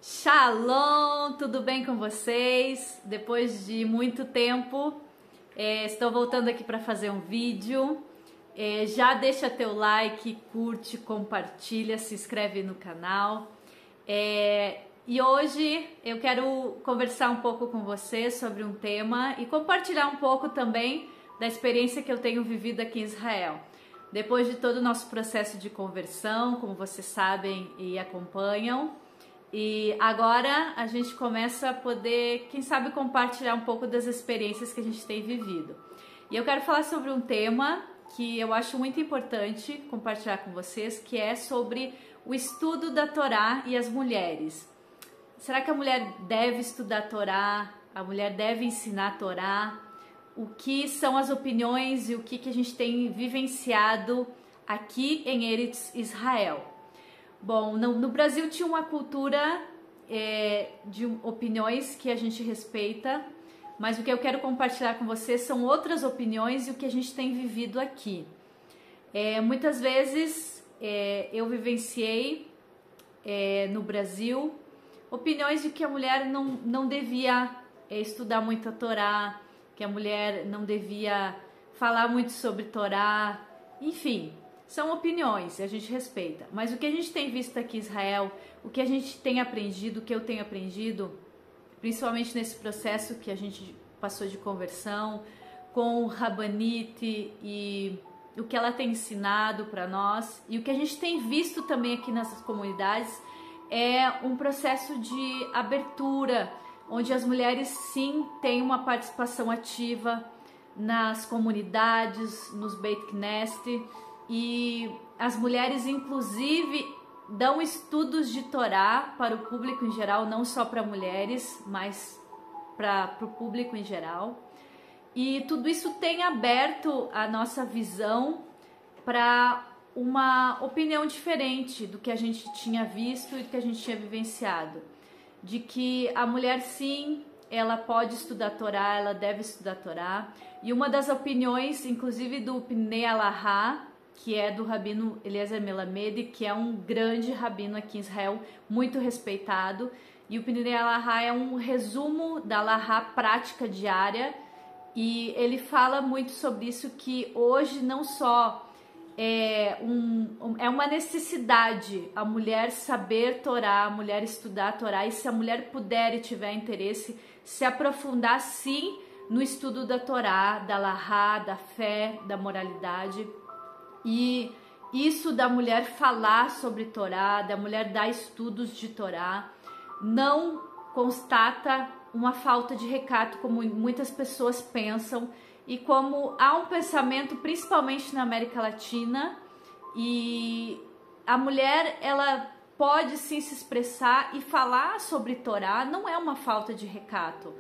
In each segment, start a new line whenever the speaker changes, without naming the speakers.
Shalom, tudo bem com vocês? Depois de muito tempo, estou voltando aqui para fazer um vídeo. Já deixa teu like, curte, compartilha, se inscreve no canal. E hoje eu quero conversar um pouco com você sobre um tema e compartilhar um pouco também da experiência que eu tenho vivido aqui em Israel. Depois de todo o nosso processo de conversão, como vocês sabem e acompanham, e agora a gente começa a poder, quem sabe, compartilhar um pouco das experiências que a gente tem vivido. E eu quero falar sobre um tema que eu acho muito importante compartilhar com vocês, que é sobre o estudo da Torá e as mulheres. Será que a mulher deve estudar a Torá? A mulher deve ensinar a Torá? O que são as opiniões e o que a gente tem vivenciado aqui em Eretz Israel? Bom, no Brasil tinha uma cultura de opiniões que a gente respeita, mas o que eu quero compartilhar com vocês são outras opiniões e o que a gente tem vivido aqui. Muitas vezes eu vivenciei no Brasil opiniões de que a mulher não devia estudar muito a Torá, que a mulher não devia falar muito sobre Torá, enfim. São opiniões, a gente respeita, mas o que a gente tem visto aqui em Israel, o que a gente tem aprendido, o que eu tenho aprendido, principalmente nesse processo que a gente passou de conversão, com o Rabanite e o que ela tem ensinado para nós, e o que a gente tem visto também aqui nessas comunidades, é um processo de abertura, onde as mulheres sim têm uma participação ativa nas comunidades, nos Beit Knesset, e as mulheres, inclusive, dão estudos de Torá para o público em geral, não só para mulheres, mas para o público em geral. E tudo isso tem aberto a nossa visão para uma opinião diferente do que a gente tinha visto e do que a gente tinha vivenciado. De que a mulher, sim, ela pode estudar Torá, ela deve estudar Torá. E uma das opiniões, inclusive do Pnei Alahá, que é do rabino Eliezer Melamed, que é um grande rabino aqui em Israel, muito respeitado. E o Pnei Alahá é um resumo da Alahá prática diária, e ele fala muito sobre isso, que hoje não só é uma necessidade a mulher saber Torá, a mulher estudar a Torá, e se a mulher puder e tiver interesse, se aprofundar sim no estudo da Torá, da Alahá, da fé, da moralidade. E isso da mulher falar sobre Torá, da mulher dar estudos de Torá, não constata uma falta de recato, como muitas pessoas pensam, e como há um pensamento, principalmente na América Latina, e a mulher, ela pode sim se expressar e falar sobre Torá, não é uma falta de recato.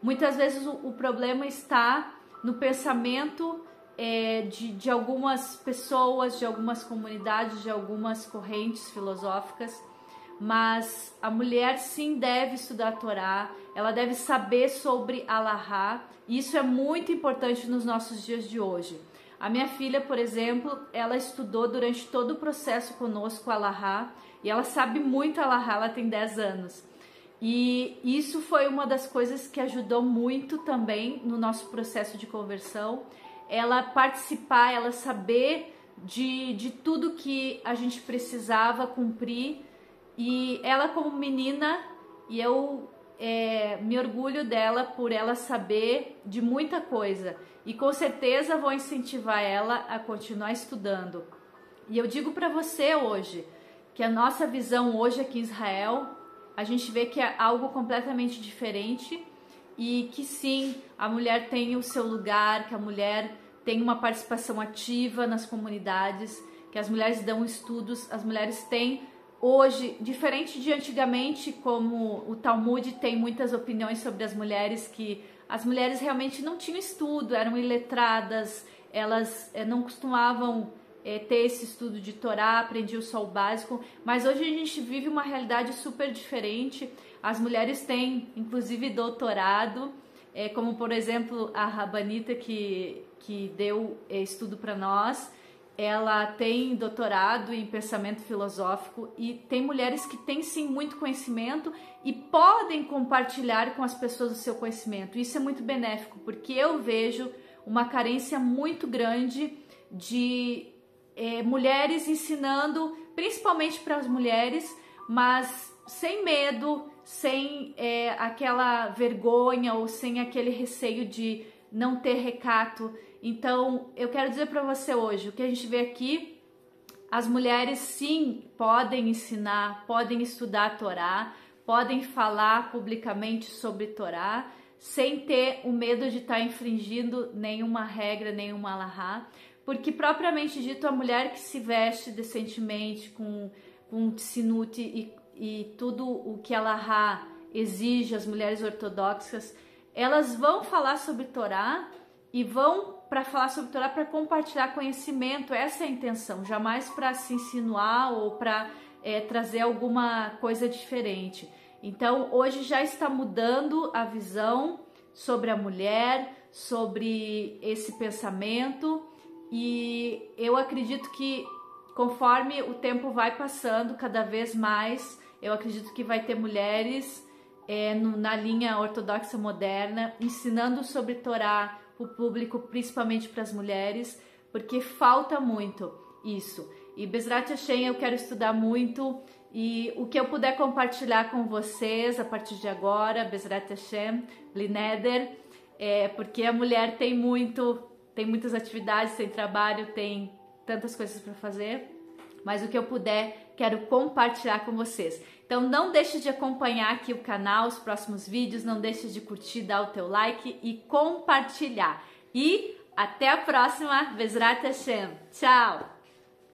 Muitas vezes o problema está no pensamento de algumas pessoas, de algumas comunidades, de algumas correntes filosóficas, mas a mulher sim deve estudar a Torá, ela deve saber sobre Alahá, e isso é muito importante nos nossos dias de hoje. A minha filha, por exemplo, ela estudou durante todo o processo conosco Alahá, e ela sabe muito Alahá, ela tem 10 anos. E isso foi uma das coisas que ajudou muito também no nosso processo de conversão, ela participar, ela saber de tudo que a gente precisava cumprir, e ela como menina, e eu me orgulho dela por ela saber de muita coisa, e com certeza vou incentivar ela a continuar estudando. E eu digo para você hoje, que a nossa visão hoje aqui em Israel, a gente vê que é algo completamente diferente, e que sim, a mulher tem o seu lugar, que a mulher tem uma participação ativa nas comunidades, que as mulheres dão estudos, as mulheres têm hoje, diferente de antigamente, como o Talmud tem muitas opiniões sobre as mulheres, que as mulheres realmente não tinham estudo, eram iletradas, elas não costumavam ter esse estudo de Torá, aprendiam só o básico, mas hoje a gente vive uma realidade super diferente. As mulheres têm, inclusive, doutorado, como por exemplo a Rabanita que deu estudo para nós, ela tem doutorado em pensamento filosófico e tem mulheres que têm sim muito conhecimento e podem compartilhar com as pessoas o seu conhecimento. Isso é muito benéfico, porque eu vejo uma carência muito grande de mulheres ensinando, principalmente para as mulheres, mas sem medo, sem aquela vergonha ou sem aquele receio de não ter recato. Então, eu quero dizer para você hoje, o que a gente vê aqui, as mulheres sim podem ensinar, podem estudar a Torá, podem falar publicamente sobre Torá, sem ter o medo de estar infringindo nenhuma regra, nenhuma alahá, porque propriamente dito, a mulher que se veste decentemente com tsinut e tudo o que a alahá exige, as mulheres ortodoxas, elas vão falar sobre Torá e vão para falar sobre Torá para compartilhar conhecimento. Essa é a intenção, jamais para se insinuar ou para trazer alguma coisa diferente. Então, hoje já está mudando a visão sobre a mulher, sobre esse pensamento, e eu acredito que conforme o tempo vai passando, cada vez mais, eu acredito que vai ter mulheres na linha ortodoxa moderna, ensinando sobre Torá para o público, principalmente para as mulheres, porque falta muito isso. E Bezrat Hashem, eu quero estudar muito, e o que eu puder compartilhar com vocês a partir de agora, Bezrat Hashem, Blineder, porque a mulher tem muitas atividades, tem trabalho, tem tantas coisas para fazer, mas o que eu puder, quero compartilhar com vocês. Então não deixe de acompanhar aqui o canal, os próximos vídeos, não deixe de curtir, dar o teu like e compartilhar. E até a próxima, Bezrat Hashem. Tchau!